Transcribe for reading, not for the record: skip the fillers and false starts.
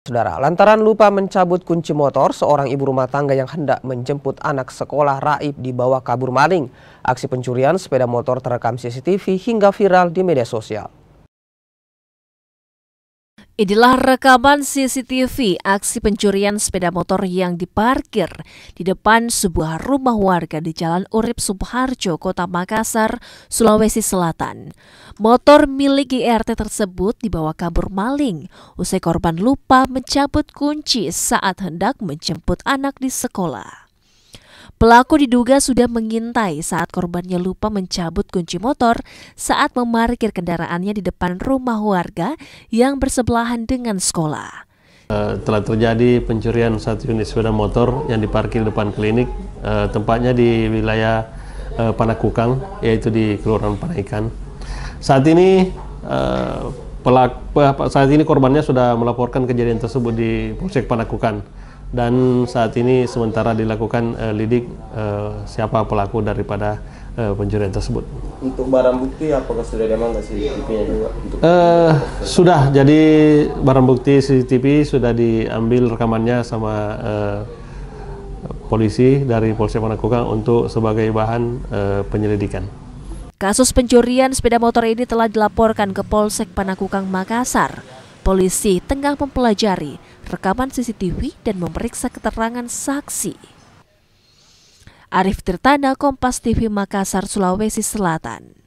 Saudara, lantaran lupa mencabut kunci motor, seorang ibu rumah tangga yang hendak menjemput anak sekolah raib dibawa kabur maling. Aksi pencurian sepeda motor terekam CCTV hingga viral di media sosial. Inilah rekaman CCTV aksi pencurian sepeda motor yang diparkir di depan sebuah rumah warga di Jalan Urip Sumoharjo, Kota Makassar, Sulawesi Selatan. Motor milik IRT tersebut dibawa kabur maling usai korban lupa mencabut kunci saat hendak menjemput anak di sekolah. Pelaku diduga sudah mengintai saat korbannya lupa mencabut kunci motor saat memarkir kendaraannya di depan rumah warga yang bersebelahan dengan sekolah. Telah terjadi pencurian satu unit sepeda motor yang diparkir di depan klinik, tempatnya di wilayah Panakukang, yaitu di Kelurahan Panaikan. Saat ini korbannya sudah melaporkan kejadian tersebut di Polsek Panakukang. Dan saat ini sementara dilakukan lidik siapa pelaku daripada pencurian tersebut. Untuk barang bukti apakah sudah diamankan CCTV-nya juga? Sudah, jadi barang bukti CCTV sudah diambil rekamannya sama polisi dari Polsek Panakukang untuk sebagai bahan penyelidikan. Kasus pencurian sepeda motor ini telah dilaporkan ke Polsek Panakukang Makassar. Polisi tengah mempelajari rekaman CCTV dan memeriksa keterangan saksi. Arif Tirtana, Kompas TV Makassar, Sulawesi Selatan.